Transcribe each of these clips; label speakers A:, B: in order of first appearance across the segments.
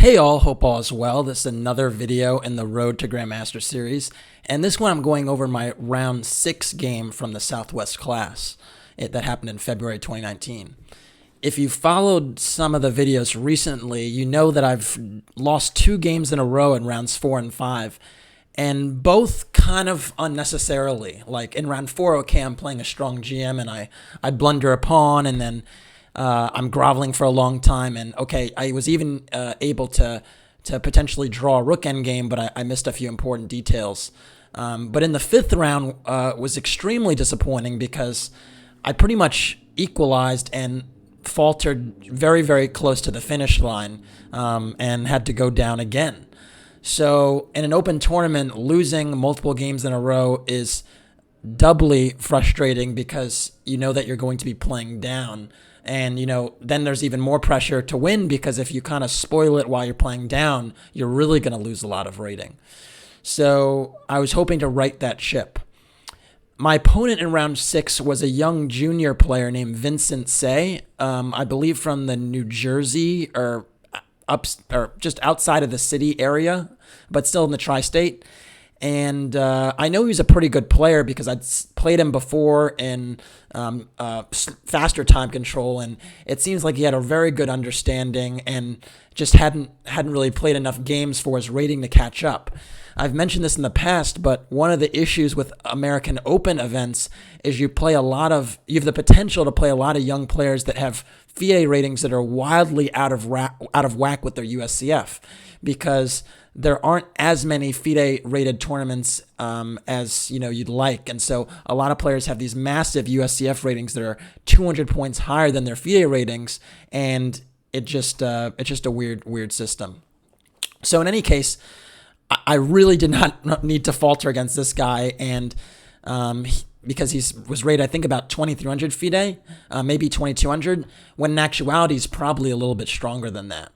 A: Hey all, hope all is well. This is another video in the Road to Grandmaster series, and this one I'm going over my round 6 game from the Southwest class that happened in February 2019. If you followed some of the videos recently, you know that I've lost 2 games in a row in rounds 4 and 5, and both kind of unnecessarily. Like in round 4, okay, I'm playing a strong GM and I blunder a pawn, and then I'm groveling for a long time, and okay, I was even able to potentially draw a rook endgame, but I missed a few important details. But in the 5th round was extremely disappointing because I pretty much equalized and faltered very, very close to the finish line and had to go down again. So in an open tournament, losing multiple games in a row is doubly frustrating because you know that you're going to be playing down. And, then there's even more pressure to win because if you kind of spoil it while you're playing down, you're really going to lose a lot of rating. So I was hoping to right that ship. My opponent in round 6 was a young junior player named Vincent Tsay, I believe from the New Jersey or just outside of the city area, but still in the tri-state. And I know he's a pretty good player because I'd played him before in faster time control, and it seems like he had a very good understanding and just hadn't really played enough games for his rating to catch up. I've mentioned this in the past, but one of the issues with American Open events is you have the potential to play a lot of young players that have FIDE ratings that are wildly out of whack with their USCF, because there aren't as many FIDE rated tournaments as you'd like, and so a lot of players have these massive USCF ratings that are 200 points higher than their FIDE ratings, and it's just a weird system. So in any case, I really did not need to falter against this guy, and because he was rated, I think, about 2,300 FIDE, maybe 2,200, when in actuality he's probably a little bit stronger than that.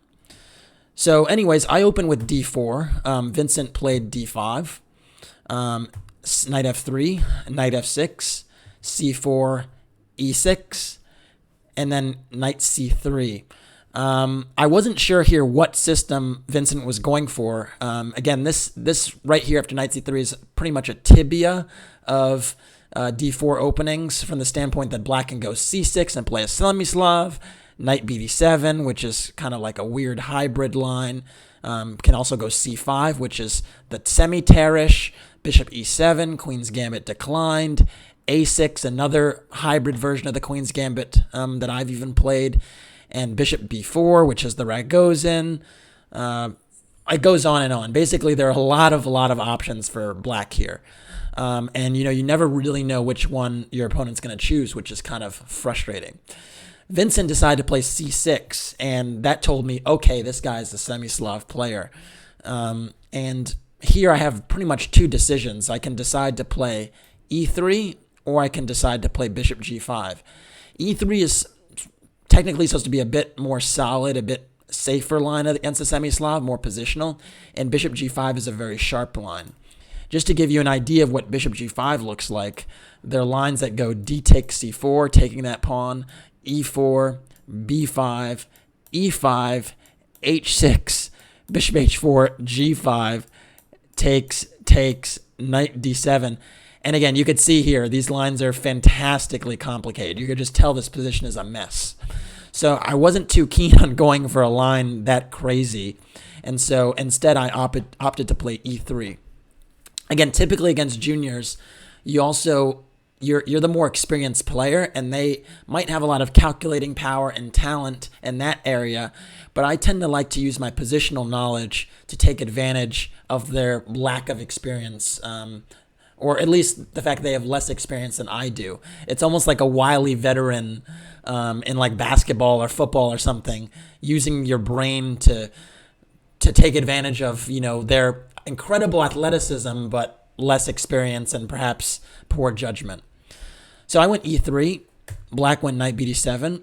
A: So anyways, I opened with d4. Vincent played d5, knight f3, knight f6, c4, e6, and then knight c3. I wasn't sure here what system Vincent was going for. Again, this right here after knight c3 is pretty much a tibia of d4 openings from the standpoint that black can go c6 and play a Semislav, knight bd7, which is kind of like a weird hybrid line, can also go c5, which is the semi-tearish, bishop e7, queen's gambit declined, a6, another hybrid version of the queen's gambit that I've even played, and bishop b4, which is the Ragozin. It goes on and on. Basically, there are a lot of options for black here. And you never really know which one your opponent's going to choose, which is kind of frustrating. Vincent decided to play c6, and that told me, okay, this guy's a Semislav player. And here I have pretty much 2 decisions. I can decide to play e3, or I can decide to play bishop g5. e3 is technically supposed to be a bit more solid, a bit safer line against the Semislav, more positional, and bishop g5 is a very sharp line. Just to give you an idea of what bishop g5 looks like, there are lines that go d takes c4, taking that pawn, e4, b5, e5, h6, bishop h4, g5, takes, knight d7. And again, you could see here, these lines are fantastically complicated. You could just tell this position is a mess. So I wasn't too keen on going for a line that crazy. And so instead I opted to play e3. Again, typically against juniors, you're the more experienced player, and they might have a lot of calculating power and talent in that area, but I tend to like to use my positional knowledge to take advantage of their lack of experience, or at least the fact they have less experience than I do. It's almost like a wily veteran in like basketball or football or something, using your brain to take advantage of their incredible athleticism, but less experience and perhaps poor judgment. So I went e3, black went knight bd7,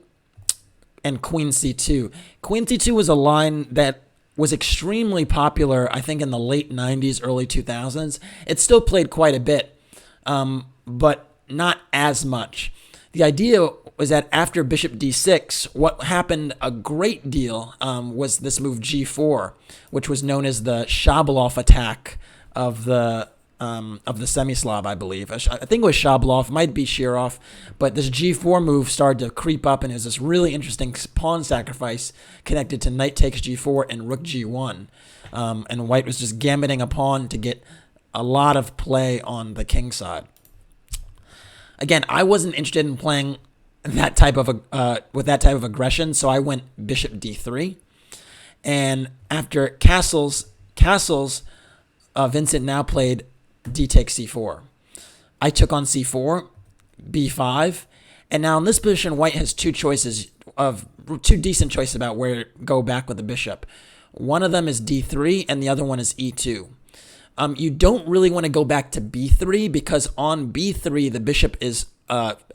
A: and queen c2. Queen c2 was a line that was extremely popular, I think, in the late 90s, early 2000s. It still played quite a bit, but not as much. The idea was that after bishop d6, what happened a great deal was this move g4, which was known as the Shabalov attack of the Semi-Slav, I believe. I think it was Shabalov, might be Shirov, but this g4 move started to creep up, and it was this really interesting pawn sacrifice connected to knight takes g4 and rook g1. And white was just gambiting a pawn to get a lot of play on the king side. Again, I wasn't interested in playing that type of with that type of aggression, so I went bishop d3. And after castles, Vincent now played d takes c4. I took on c4, b5, and now in this position, white has two decent choices about where to go back with the bishop. One of them is d3, and the other one is e2. You don't really want to go back to b3 because on b3, the bishop is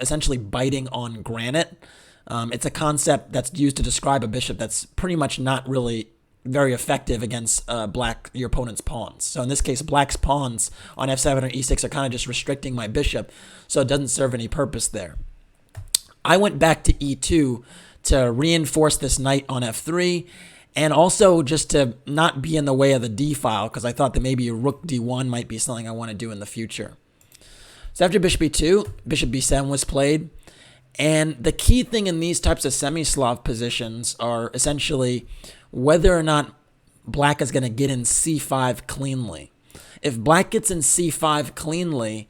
A: essentially biting on granite. It's a concept that's used to describe a bishop that's pretty much not really very effective against your opponent's pawns. So in this case, black's pawns on f7 or e6 are kind of just restricting my bishop, so it doesn't serve any purpose there. I went back to e2 to reinforce this knight on f3, and also just to not be in the way of the d file, because I thought that maybe rook d1 might be something I want to do in the future. So after bishop e2, bishop b7 was played. And the key thing in these types of semi-Slav positions are essentially whether or not black is going to get in c5 cleanly. If black gets in c5 cleanly,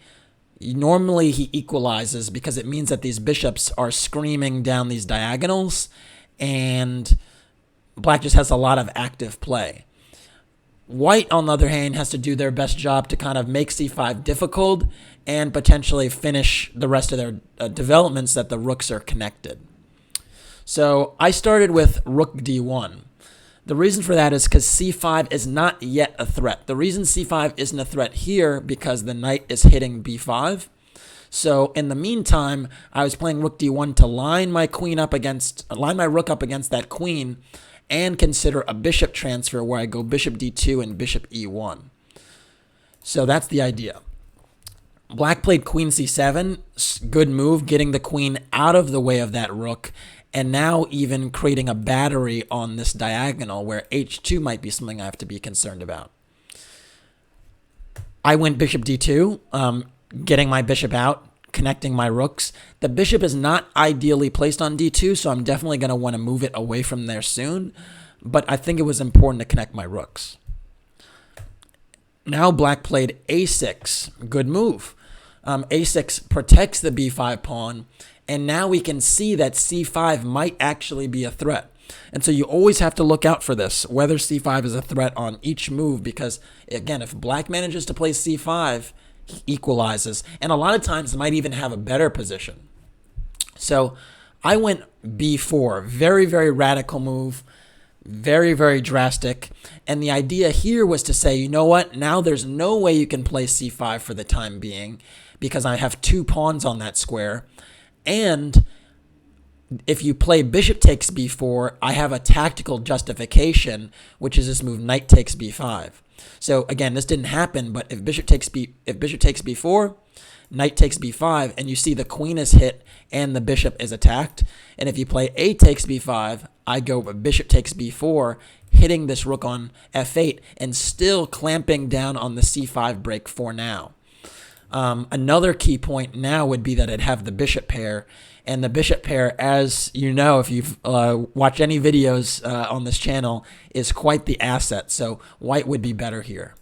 A: normally he equalizes because it means that these bishops are screaming down these diagonals, and black just has a lot of active play. White, on the other hand, has to do their best job to kind of make c5 difficult and potentially finish the rest of their developments that the rooks are connected. So I started with rook d1. The reason for that is because c5 is not yet a threat. The reason c5 isn't a threat here because the knight is hitting b5. So in the meantime, I was playing rook d1 to line my rook up against that queen and consider a bishop transfer where I go bishop d2 and bishop e1. So that's the idea. Black played queen c7, good move, getting the queen out of the way of that rook, and now even creating a battery on this diagonal where h2 might be something I have to be concerned about. I went bishop d2, getting my bishop out, connecting my rooks. The bishop is not ideally placed on d2, so I'm definitely going to want to move it away from there soon, but I think it was important to connect my rooks. Now black played a6, good move. A6 protects the b5 pawn, and now we can see that c5 might actually be a threat. And so you always have to look out for this, whether c5 is a threat on each move, because again, if black manages to play c5, he equalizes, and a lot of times might even have a better position. So I went b4, very, very radical move, very, very drastic. And the idea here was to say, you know what, now there's no way you can play c5 for the time being because I have two pawns on that square. And if you play bishop takes b4, I have a tactical justification, which is this move knight takes b5. So again, this didn't happen, but if bishop takes b4, knight takes b5, and you see the queen is hit and the bishop is attacked. And if you play a takes b5, I go bishop takes b4, hitting this rook on f8 and still clamping down on the c5 break for now. Another key point now would be that I'd have the bishop pair. And the bishop pair, as you know, if you've watched any videos on this channel, is quite the asset. So white would be better here.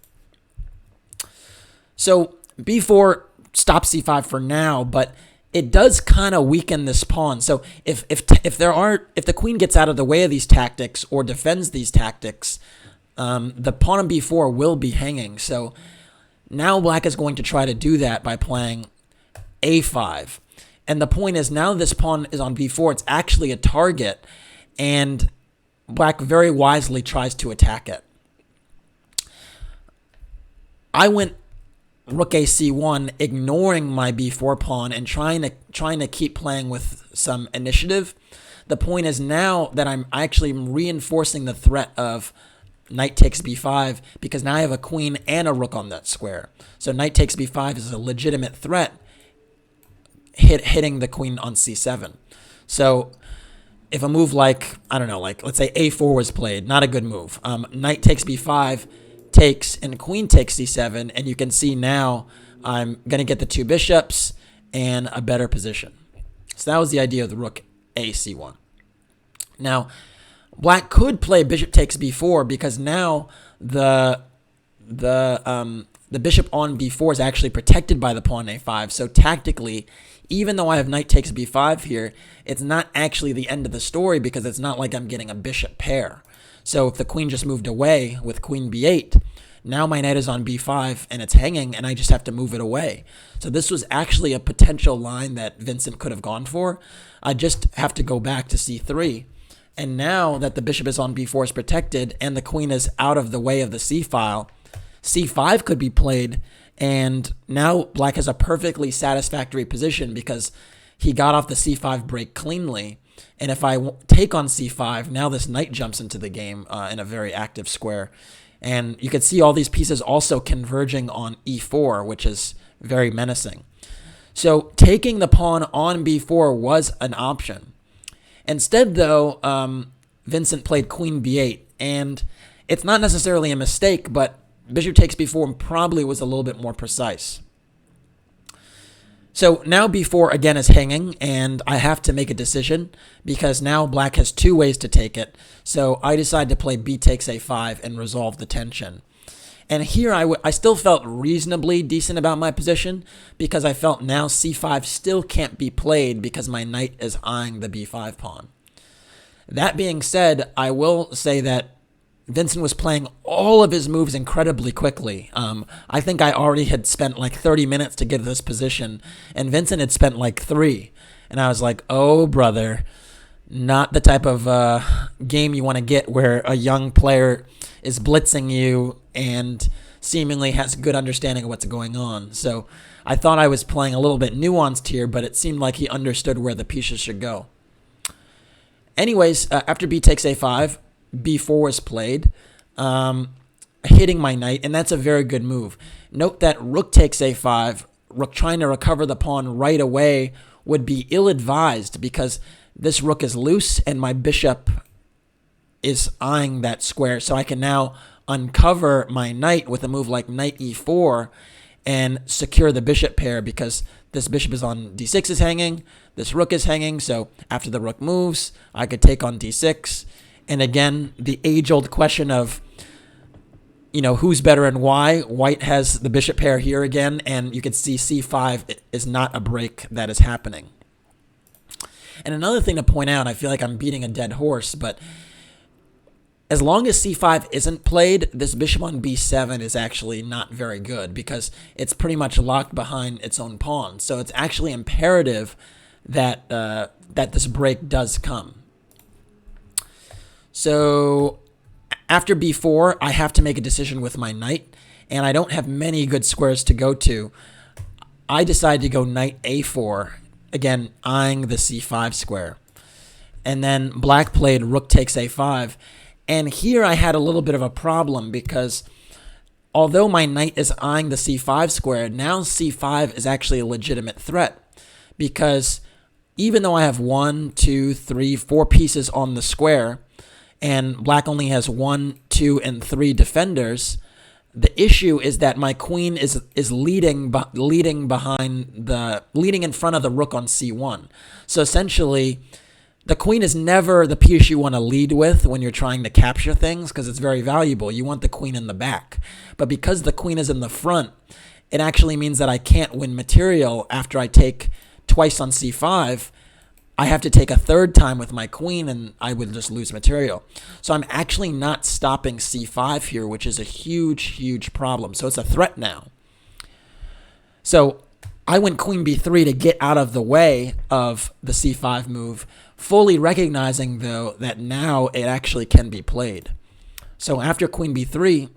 A: So b4 stops c5 for now, but it does kind of weaken this pawn. So if the queen gets out of the way of these tactics or defends these tactics, the pawn on b4 will be hanging. So now black is going to try to do that by playing a5. And the point is, now this pawn is on b4, it's actually a target, and black very wisely tries to attack it. I went rook a c1, ignoring my b4 pawn and trying to keep playing with some initiative. The point is now that I'm actually reinforcing the threat of knight takes b5 because now I have a queen and a rook on that square. So knight takes b5 is a legitimate threat, hitting the queen on c7. So if a move like, I don't know, like let's say a4 was played, not a good move. Knight takes b5, takes, and queen takes c7, and you can see now I'm going to get the two bishops and a better position. So that was the idea of the rook a c1. Now, black could play bishop takes b4 because now the bishop on b4 is actually protected by the pawn a5. So tactically, even though I have knight takes b5 here, it's not actually the end of the story because it's not like I'm getting a bishop pair. So if the queen just moved away with queen b8, now my knight is on b5 and it's hanging and I just have to move it away. So this was actually a potential line that Vincent could have gone for. I just have to go back to c3. And now that the bishop is on b4 is protected and the queen is out of the way of the c-file, c5 could be played, and now black has a perfectly satisfactory position because he got off the c5 break cleanly. And if I take on c5, now this knight jumps into the game in a very active square. And you can see all these pieces also converging on e4, which is very menacing. So taking the pawn on b4 was an option. Instead, though, Vincent played queen b8, and it's not necessarily a mistake, but bishop takes b4 probably was a little bit more precise. So now b4 again is hanging, and I have to make a decision because now black has two ways to take it. So I decide to play b takes a5 and resolve the tension. And here I still felt reasonably decent about my position because I felt now c5 still can't be played because my knight is eyeing the b5 pawn. That being said, I will say that Vincent was playing all of his moves incredibly quickly. I think I already had spent like 30 minutes to get to this position, and Vincent had spent like 3. And I was like, oh, brother, not the type of game you want to get where a young player is blitzing you and seemingly has a good understanding of what's going on. So I thought I was playing a little bit nuanced here, but it seemed like he understood where the pieces should go. Anyways, after b takes a5, b4 was played, hitting my knight, and that's a very good move. Note that rook takes a5, rook trying to recover the pawn right away would be ill-advised because this rook is loose and my bishop is eyeing that square. So I can now uncover my knight with a move like knight e4 and secure the bishop pair because this bishop is on d6 is hanging, this rook is hanging, so after the rook moves, I could take on d6. And again, the age-old question of, who's better and why. White has the bishop pair here again, and you can see c5 is not a break that is happening. And another thing to point out, I feel like I'm beating a dead horse, but as long as c5 isn't played, this bishop on b7 is actually not very good because it's pretty much locked behind its own pawn. So it's actually imperative that that this break does come. So after b4, I have to make a decision with my knight, and I don't have many good squares to go to. I decide to go knight a4, again, eyeing the c5 square. And then black played rook takes a5. And here I had a little bit of a problem because although my knight is eyeing the c5 square, now c5 is actually a legitimate threat because even though I have 1, 2, 3, 4 pieces on the square, and black only has 1, 2, and 3 defenders, the issue is that my queen is leading in front of the rook on c1. So essentially, the queen is never the piece you want to lead with when you're trying to capture things because it's very valuable. You want the queen in the back. But because the queen is in the front, it actually means that I can't win material after I take twice on c5. I have to take a third time with my queen and I would just lose material. So I'm actually not stopping c5 here, which is a huge, huge problem. So it's a threat now. So I went queen b3 to get out of the way of the c5 move, fully recognizing, though, that now it actually can be played. So after queen b3,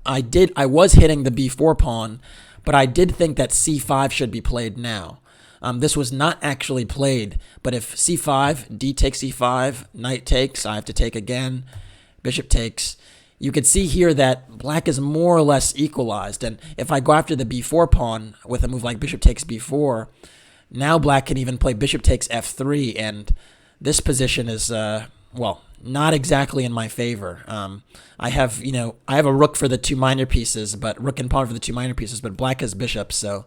A: I was hitting the b4 pawn, but I did think that c5 should be played now. This was not actually played, but if c5, d takes e5, knight takes, I have to take again, bishop takes. You could see here that black is more or less equalized, and if I go after the b4 pawn with a move like bishop takes b4, Now black can even play bishop takes f3, and this position is, not exactly in my favor. I have a rook for the two minor pieces, but rook and pawn for the two minor pieces, but black has bishop, so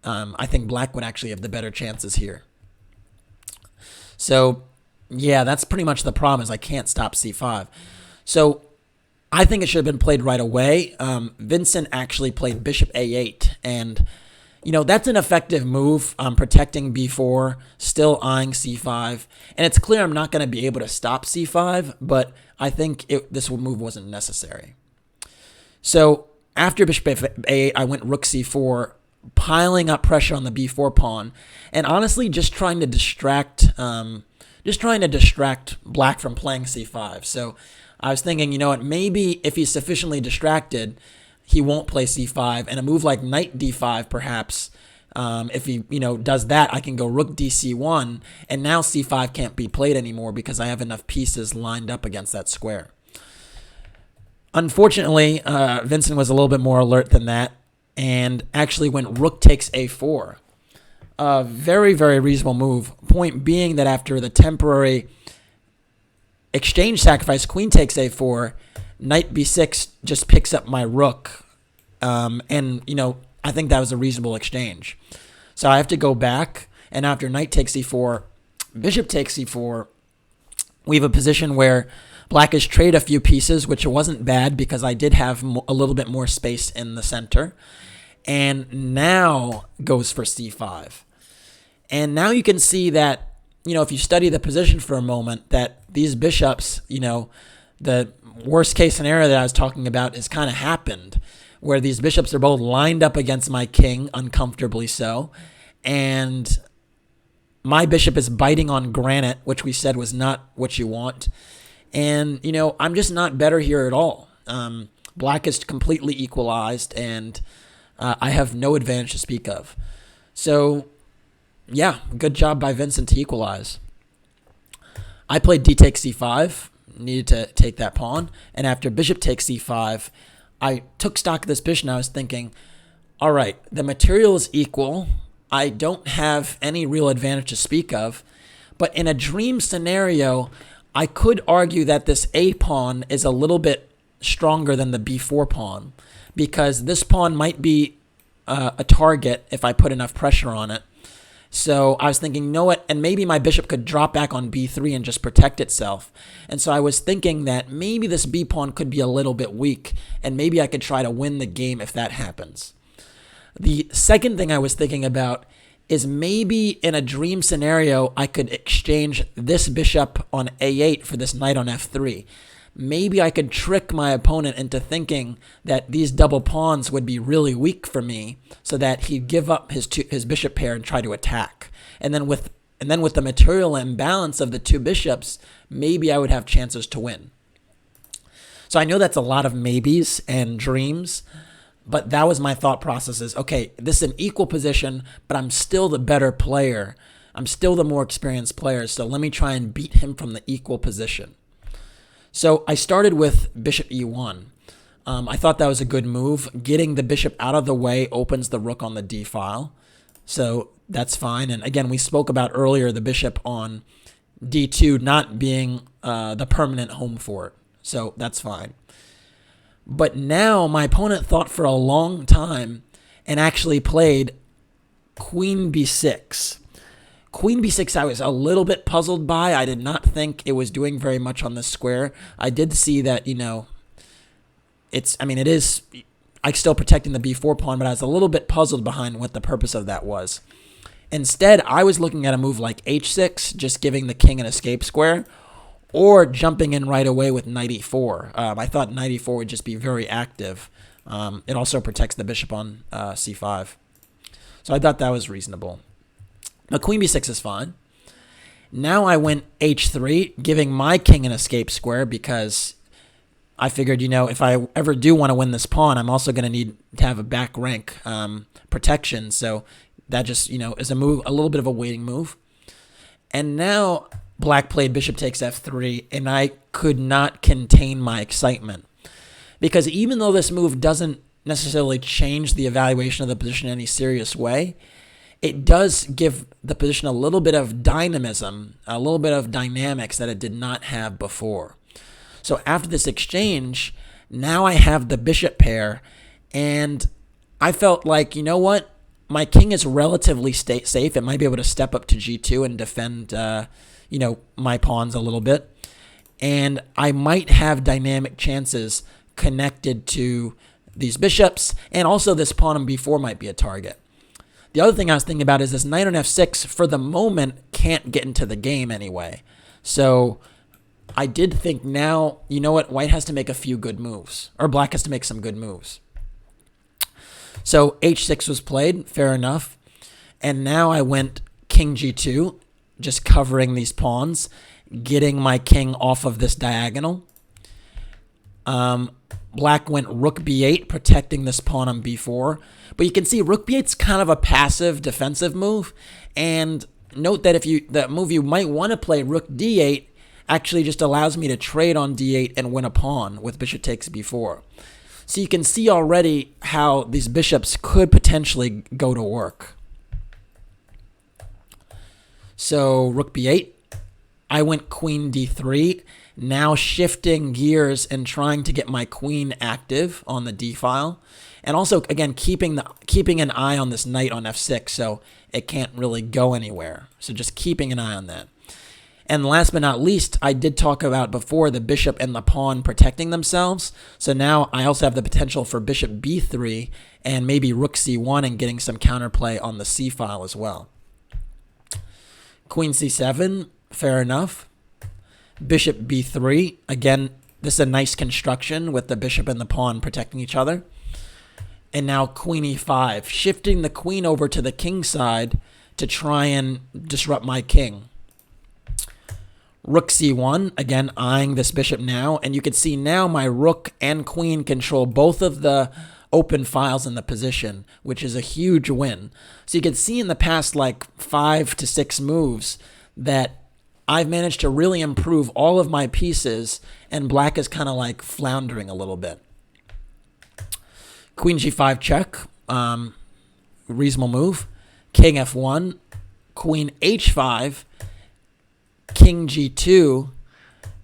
A: I think black would actually have the better chances here. So, yeah, that's pretty much the problem, is I can't stop c5. So I think it should have been played right away. Vincent actually played bishop a8, and that's an effective move, protecting b4, still eyeing c5. And it's clear I'm not going to be able to stop c5, but I think this move wasn't necessary. So after bishop a8, I went rook c4, piling up pressure on the b4 pawn, and honestly just trying to distract black from playing c5. So I was thinking, maybe if he's sufficiently distracted, he won't play c5, and a move like knight d5 perhaps, if he does that, I can go rook dc1, and now c5 can't be played anymore because I have enough pieces lined up against that square. Unfortunately, Vincent was a little bit more alert than that and actually went rook takes a4. A very, very reasonable move. Point being that after the temporary exchange sacrifice, queen takes a4, knight b6 just picks up my rook. And I think that was a reasonable exchange. So I have to go back, and after knight takes e4, bishop takes e4, we have a position where black has traded a few pieces, which wasn't bad because I did have a little bit more space in the center. And now goes for c5. And now you can see that, if you study the position for a moment, that these bishops, the worst case scenario that I was talking about has kind of happened, where these bishops are both lined up against my king, uncomfortably so, and my bishop is biting on granite, which we said was not what you want. And, I'm just not better here at all. Black is completely equalized, and I have no advantage to speak of. So, yeah, good job by Vincent to equalize. I played d takes c5, needed to take that pawn, and after bishop takes c5, I took stock of this bishop, and I was thinking, all right, the material is equal. I don't have any real advantage to speak of, but in a dream scenario, I could argue that this a pawn is a little bit stronger than the b4 pawn, because this pawn might be a target if I put enough pressure on it. So I was thinking, and maybe my bishop could drop back on b3 and just protect itself. And so I was thinking that maybe this b pawn could be a little bit weak, and maybe I could try to win the game if that happens. The second thing I was thinking about is maybe in a dream scenario, I could exchange this bishop on a8 for this knight on f3. Maybe I could trick my opponent into thinking that these double pawns would be really weak for me, so that he'd give up his bishop pair and try to attack. And then with the material imbalance of the two bishops, maybe I would have chances to win. So I know that's a lot of maybes and dreams, but that was my thought process is, okay, this is an equal position, but I'm still the better player. I'm still the more experienced player, so let me try and beat him from the equal position. So I started with bishop e1. I thought that was a good move. Getting the bishop out of the way opens the rook on the d file. So that's fine. And again, we spoke about earlier the bishop on d2 not being the permanent home for it. So that's fine. But now my opponent thought for a long time and actually played queen b6. Queen b6 I was a little bit puzzled by. I did not think it was doing very much on this square. I did see that, it is, I'm still protecting the b4 pawn, but I was a little bit puzzled behind what the purpose of that was. Instead, I was looking at a move like h6, just giving the king an escape square, or jumping in right away with knight e4. I thought knight e4 would just be very active. It also protects the bishop on c5. So I thought that was reasonable. Now, queen b6 is fine. Now I went h3, giving my king an escape square because I figured, if I ever do want to win this pawn, I'm also going to need to have a back rank protection. So that just, is a move, a little bit of a waiting move. And now black played bishop takes f3, and I could not contain my excitement. Because even though this move doesn't necessarily change the evaluation of the position in any serious way, it does give the position a little bit of dynamism, a little bit of dynamics that it did not have before. So after this exchange, now I have the bishop pair, and I felt like, you know what? My king is relatively safe. It might be able to step up to g2 and defend, my pawns a little bit. And I might have dynamic chances connected to these bishops, and also this pawn on b4 might be a target. The other thing I was thinking about is this knight on f6, for the moment, can't get into the game anyway. So I did think now, you know what, white has to make a few good moves, or black has to make some good moves. So h6 was played, fair enough. And now I went king g2, just covering these pawns, getting my king off of this diagonal. Black went rook b8, protecting this pawn on b4. But you can see rook b8's kind of a passive defensive move. And note that the move you might want to play, rook d8, actually just allows me to trade on d8 and win a pawn with bishop takes b4. So you can see already how these bishops could potentially go to work. So rook b8, I went queen d3, now shifting gears and trying to get my queen active on the d file. And also, again, keeping an eye on this knight on f6 so it can't really go anywhere. So just keeping an eye on that. And last but not least, I did talk about before the bishop and the pawn protecting themselves. So now I also have the potential for bishop b3 and maybe rook c1 and getting some counterplay on the c file as well. Queen c7, fair enough. Bishop b3, again, this is a nice construction with the bishop and the pawn protecting each other. And now queen e5, shifting the queen over to the king side to try and disrupt my king. Rook c1, again, eyeing this bishop now. And you can see now my rook and queen control both of the open files in the position, which is a huge win. So you can see in the past like 5 to 6 moves that I've managed to really improve all of my pieces, and black is kind of like floundering a little bit. Queen g5 check, reasonable move. King f1, queen h5, king g2,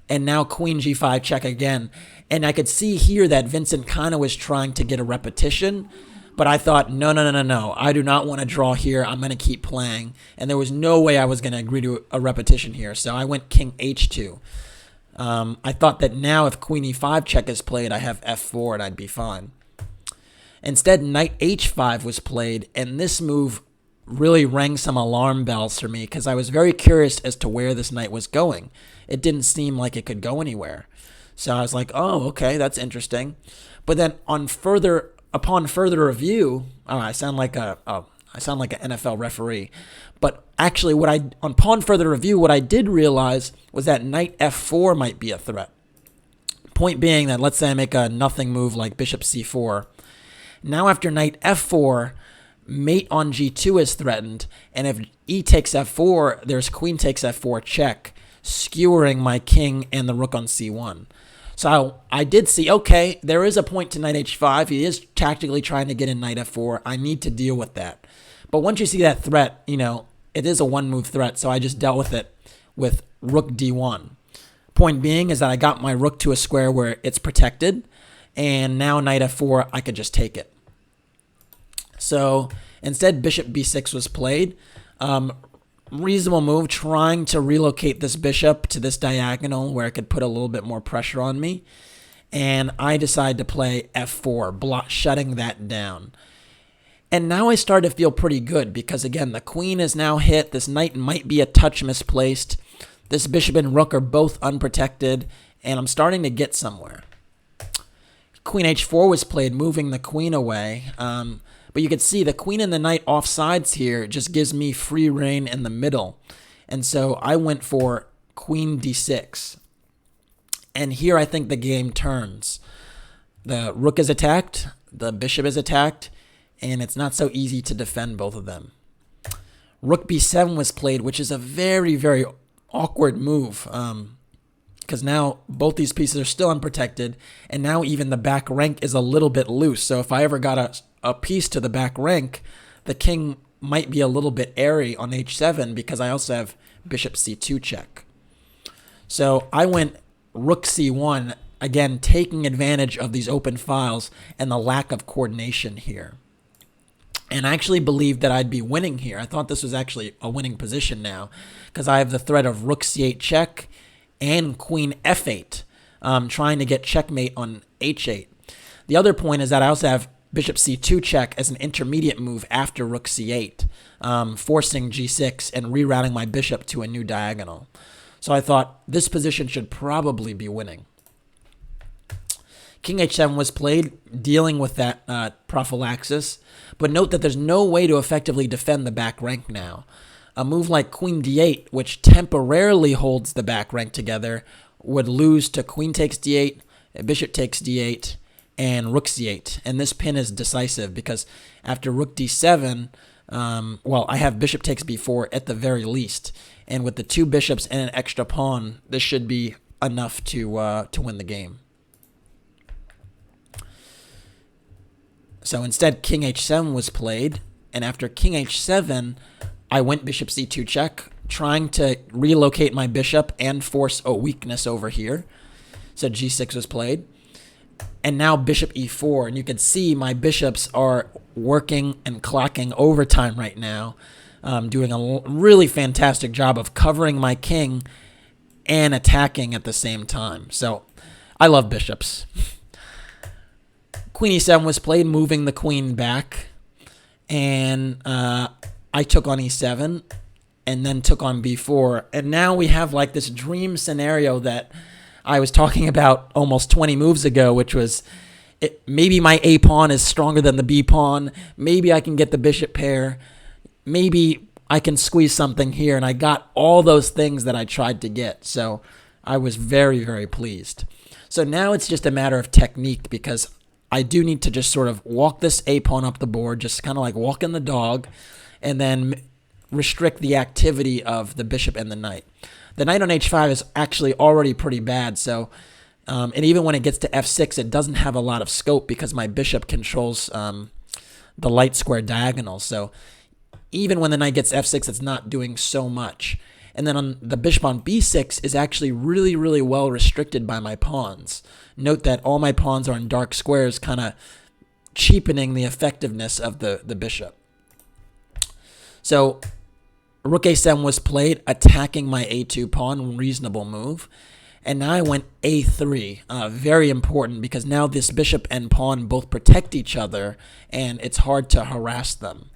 A: and now queen g5 check again. And I could see here that Vincent kind of was trying to get a repetition, but I thought, no, I do not want to draw here. I'm going to keep playing. And there was no way I was going to agree to a repetition here, so I went king h2. I thought that now if queen e5 check is played, I have f4 and I'd be fine. Instead, knight h5 was played, and this move really rang some alarm bells for me because I was very curious as to where this knight was going. It didn't seem like it could go anywhere. So I was like, oh, okay, that's interesting. But then upon further review, I sound like an NFL referee. But actually, upon further review, what I did realize was that knight f4 might be a threat. Point being that let's say I make a nothing move like bishop c4. Now after knight f4, mate on g2 is threatened, and if e takes f4, there's queen takes f4 check, skewering my king and the rook on c1. So I did see, okay, there is a point to knight h5. He is tactically trying to get in knight f4. I need to deal with that. But once you see that threat, it is a one-move threat, so I just dealt with it with rook d1. Point being is that I got my rook to a square where it's protected, and now knight f4, I could just take it. So instead, bishop b6 was played. Reasonable move, trying to relocate this bishop to this diagonal where it could put a little bit more pressure on me. And I decided to play f4, shutting that down. And now I start to feel pretty good because, again, the queen is now hit. This knight might be a touch misplaced. This bishop and rook are both unprotected, and I'm starting to get somewhere. Queen h4 was played, moving the queen away. But you can see the queen and the knight off sides here just gives me free reign in the middle. And so I went for queen d6. And here I think the game turns. The rook is attacked, the bishop is attacked, and it's not so easy to defend both of them. Rook b7 was played, which is a very, very awkward move. Because now both these pieces are still unprotected, and now even the back rank is a little bit loose. So if I ever got a piece to the back rank, the king might be a little bit airy on h7 because I also have bishop c2 check. So I went rook c1, again, taking advantage of these open files and the lack of coordination here. And I actually believed that I'd be winning here. I thought this was actually a winning position now because I have the threat of rook c8 check and queen f8, trying to get checkmate on h8. The other point is that I also have bishop c2 check as an intermediate move after rook c8, forcing g6 and rerouting my bishop to a new diagonal. So I thought this position should probably be winning. King h7 was played, dealing with that prophylaxis, but note that there's no way to effectively defend the back rank now. A move like queen d8, which temporarily holds the back rank together, would lose to queen takes d8, bishop takes d8, and rook c8. And this pin is decisive because after rook d7, well, I have bishop takes b4 at the very least. And with the two bishops and an extra pawn, this should be enough to win the game. So instead, king h7 was played, and after king h7, I went bishop c2 check, trying to relocate my bishop and force a weakness over here. So g6 was played, and now bishop e4, and you can see my bishops are working and clocking overtime right now, doing a really fantastic job of covering my king and attacking at the same time. So I love bishops. Queen e7 was played, moving the queen back, and I took on e7 and then took on b4. And now we have like this dream scenario that I was talking about almost 20 moves ago, which was maybe my a pawn is stronger than the b pawn. Maybe I can get the bishop pair. Maybe I can squeeze something here. And I got all those things that I tried to get. So I was very, very pleased. So now it's just a matter of technique because I do need to just sort of walk this a-pawn up the board, just kind of like walking the dog, and then restrict the activity of the bishop and the knight. The knight on h5 is actually already pretty bad, so and even when it gets to f6, it doesn't have a lot of scope because my bishop controls the light square diagonal. So even when the knight gets f6, it's not doing so much. And then on the bishop on b6 is actually really, really well restricted by my pawns. Note that all my pawns are in dark squares, kind of cheapening the effectiveness of the bishop. So rook a7 was played, attacking my a2 pawn, reasonable move. And now I went a3, very important because now this bishop and pawn both protect each other, and it's hard to harass them.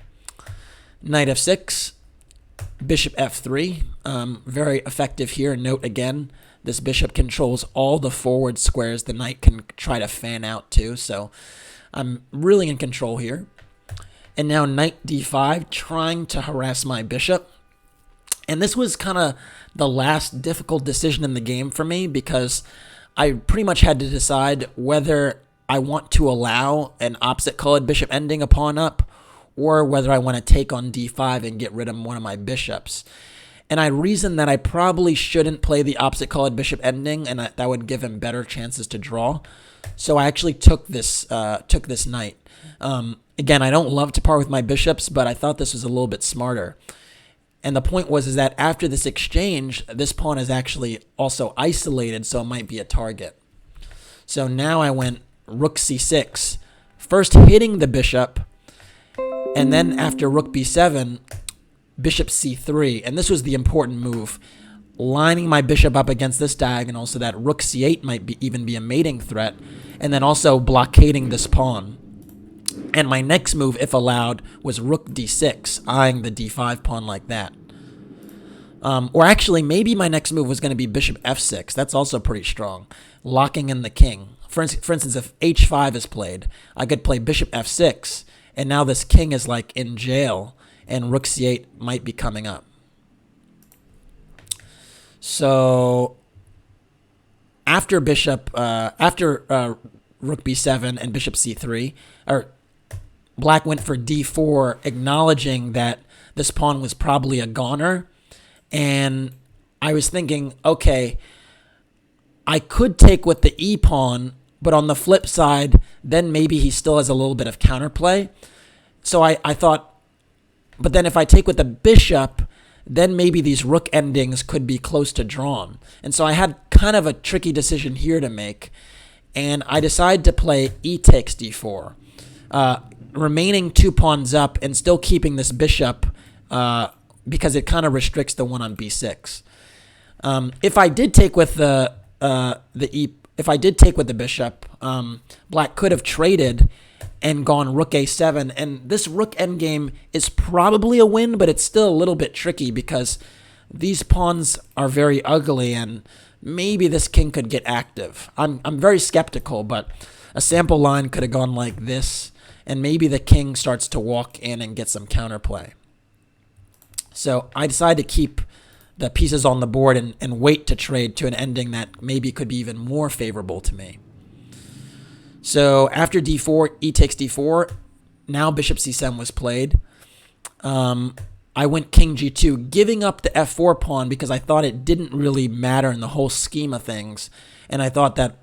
A: Knight f6. Bishop f3, very effective here. Note again, this bishop controls all the forward squares the knight can try to fan out to, so I'm really in control here. And now knight d5, trying to harass my bishop. And this was kind of the last difficult decision in the game for me because I pretty much had to decide whether I want to allow an opposite colored bishop ending a pawn up or whether I want to take on d5 and get rid of one of my bishops. And I reasoned that I probably shouldn't play the opposite colored bishop ending, and that would give him better chances to draw. So I actually took this knight. Again, I don't love to par with my bishops, but I thought this was a little bit smarter. And the point was that after this exchange, this pawn is actually also isolated, so it might be a target. So now I went rook c6, first hitting the bishop, and then after rook b7, bishop c3. And this was the important move, lining my bishop up against this diagonal so that rook c8 might even be a mating threat, and then also blockading this pawn. And my next move, if allowed, was rook d6, eyeing the d5 pawn like that. Or actually, maybe my next move was going to be bishop f6. That's also pretty strong, locking in the king. For instance, if h5 is played, I could play bishop f6, and now this king is like in jail, and rook c8 might be coming up. So after rook b7 and bishop c3, black went for d4, acknowledging that this pawn was probably a goner. And I was thinking, okay, I could take with the e pawn, but on the flip side, then maybe he still has a little bit of counterplay. So I thought, But then if I take with the bishop, then maybe these rook endings could be close to drawn. And so I had kind of a tricky decision here to make. And I decided to play e takes d4, remaining 2 pawns up and still keeping this bishop because it kind of restricts the one on b6. If I did take with the bishop, black could have traded and gone rook a7, and this rook endgame is probably a win, but it's still a little bit tricky because these pawns are very ugly, and maybe this king could get active. I'm very skeptical, but a sample line could have gone like this, and maybe the king starts to walk in and get some counterplay. So I decided to keep the pieces on the board and wait to trade to an ending that maybe could be even more favorable to me. So after d4, e takes d4, now bishop c7 was played. I went king g2, giving up the f4 pawn because I thought it didn't really matter in the whole scheme of things. And I thought that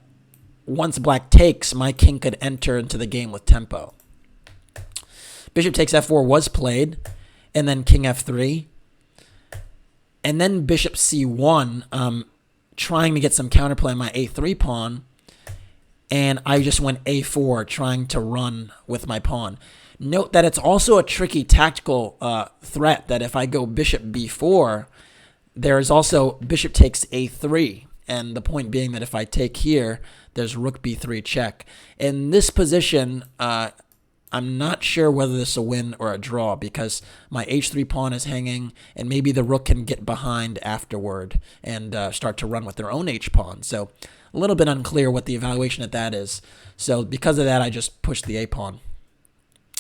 A: once black takes, my king could enter into the game with tempo. Bishop takes f4 was played, and then king f3. And then bishop c1, trying to get some counterplay on my a3 pawn. And I just went a4, trying to run with my pawn. Note that it's also a tricky tactical threat that if I go bishop b4, there is also bishop takes a3. And the point being that if I take here, there's rook b3 check. In this position, I'm not sure whether this is a win or a draw because my h3 pawn is hanging, and maybe the rook can get behind afterward and start to run with their own h-pawn. So a little bit unclear what the evaluation of that is. So because of that, I just pushed the a-pawn.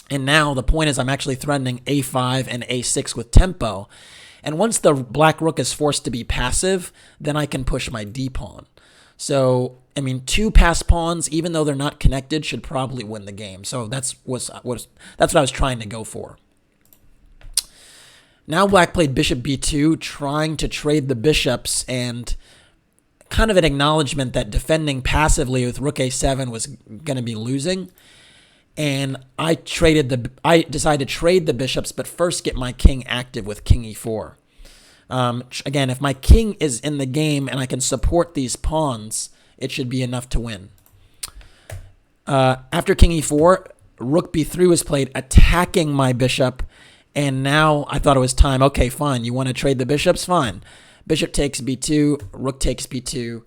A: And now the point is I'm actually threatening a5 and a6 with tempo. And once the black rook is forced to be passive, then I can push my d-pawn. So, I mean, 2 passed pawns, even though they're not connected, should probably win the game. So that's what I was trying to go for. Now black played bishop b2, trying to trade the bishops, and kind of an acknowledgement that defending passively with rook a7 was going to be losing. And I decided to trade the bishops, but first get my king active with king e4. Again, if my king is in the game and I can support these pawns, it should be enough to win. After king e4, rook b3 was played, attacking my bishop, and now I thought it was time. Okay, fine, you want to trade the bishops? Fine. Bishop takes b2, rook takes b2,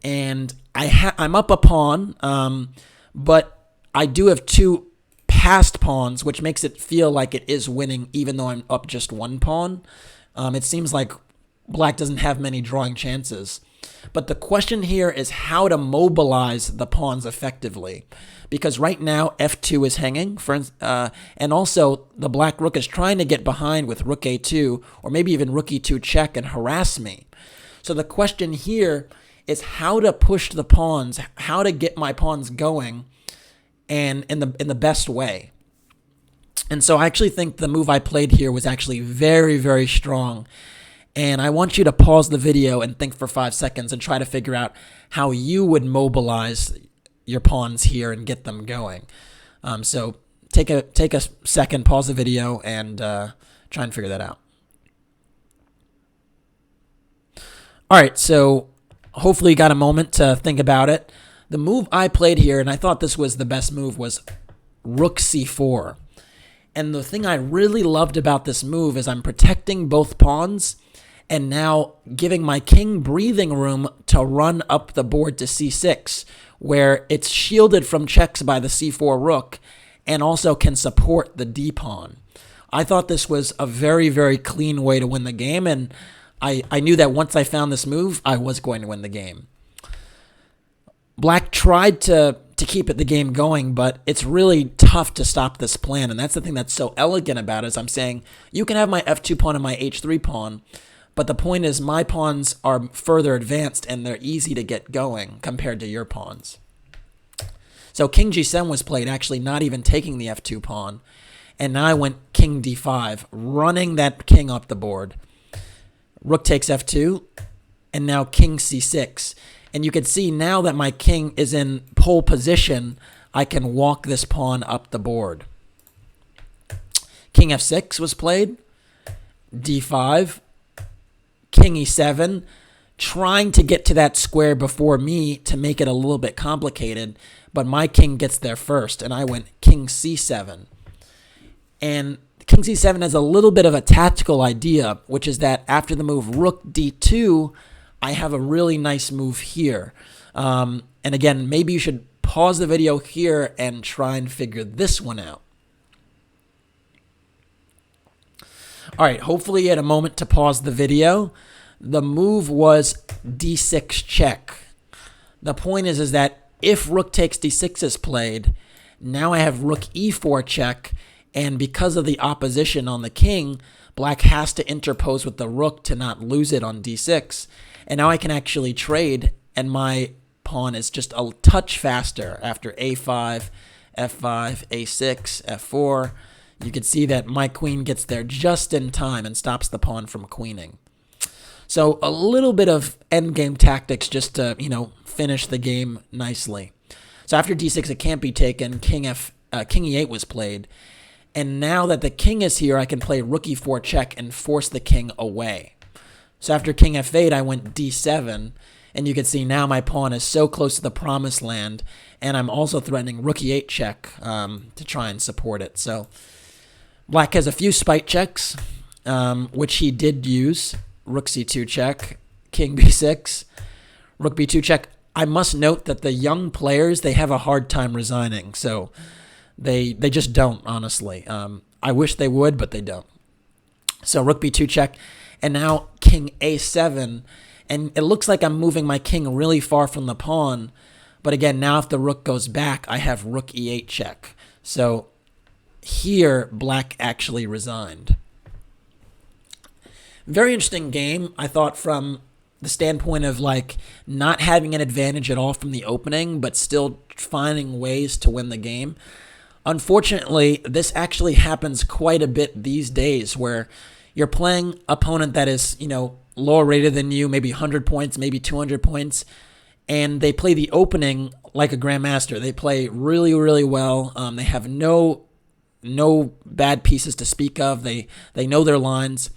A: and I'm up a pawn, but I do have 2 passed pawns, which makes it feel like it is winning even though I'm up just 1 pawn. It seems like black doesn't have many drawing chances. But the question here is how to mobilize the pawns effectively. Because right now, f2 is hanging, and also the black rook is trying to get behind with rook a2, or maybe even rook e2 check and harass me. So the question here is how to push the pawns, how to get my pawns going, and in the best way. And so I actually think the move I played here was actually very, very strong. And I want you to pause the video and think for 5 seconds and try to figure out how you would mobilize your pawns here and get them going. So take a second, pause the video, and try and figure that out. All right, so hopefully you got a moment to think about it. The move I played here, and I thought this was the best move, was rook c4. And the thing I really loved about this move is I'm protecting both pawns and now giving my king breathing room to run up the board to c6, where it's shielded from checks by the c4 rook and also can support the d-pawn. I thought this was a very, very clean way to win the game, and I knew that once I found this move, I was going to win the game. Black tried to keep the game going, but it's really tough to stop this plan, and that's the thing that's so elegant about it, is I'm saying, you can have my f2 pawn and my h3 pawn, but the point is my pawns are further advanced and they're easy to get going compared to your pawns. So king g7 was played, actually not even taking the f2 pawn, and now I went king d5, running that king up the board. Rook takes f2, and now king c6. And you can see now that my king is in pole position, I can walk this pawn up the board. king f6 was played, d5, king e7, trying to get to that square before me to make it a little bit complicated, but my king gets there first, and I went king c7. And king c7 has a little bit of a tactical idea, which is that after the move rook d2, I have a really nice move here. And again, maybe you should pause the video here and try and figure this one out. All right, hopefully you had a moment to pause the video. The move was d6 check. The point is that if rook takes d6 is played, now I have rook e4 check, and because of the opposition on the king, black has to interpose with the rook to not lose it on d6. And now I can actually trade, and my pawn is just a touch faster after a5, f5, a6, f4. You can see that my queen gets there just in time and stops the pawn from queening. So a little bit of endgame tactics just to, finish the game nicely. So after d6, it can't be taken. King e8 was played. And now that the king is here, I can play rook e4 check and force the king away. So after king f8, I went d7. And you can see now my pawn is so close to the promised land. And I'm also threatening rook e8 check to try and support it. So black has a few spite checks, which he did use. Rook c2 check, king b6, rook b2 check. I must note that the young players, they have a hard time resigning. So they just don't, honestly. I wish they would, but they don't. So rook b2 check, and now king a7. And it looks like I'm moving my king really far from the pawn. But again, now if the rook goes back, I have rook e8 check. So here, black actually resigned. Very interesting game, I thought, from the standpoint of not having an advantage at all from the opening, but still finding ways to win the game. Unfortunately, this actually happens quite a bit these days, where you're playing an opponent that is, lower rated than you, maybe 100 points, maybe 200 points, and they play the opening like a Grandmaster. They play really, really well. They have no bad pieces to speak of. They know their lines.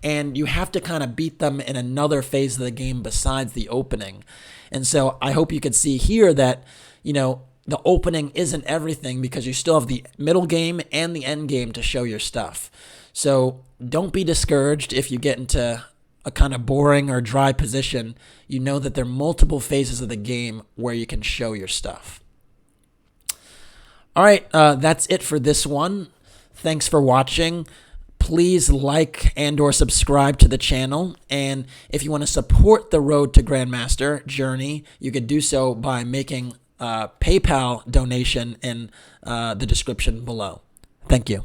A: And you have to kind of beat them in another phase of the game besides the opening. And so I hope you can see here that, the opening isn't everything, because you still have the middle game and the end game to show your stuff. So don't be discouraged if you get into a kind of boring or dry position. You know that there are multiple phases of the game where you can show your stuff. All right, that's it for this one. Thanks for watching. Please like and or subscribe to the channel. And if you want to support the Road to Grandmaster journey, you could do so by making a PayPal donation in the description below. Thank you.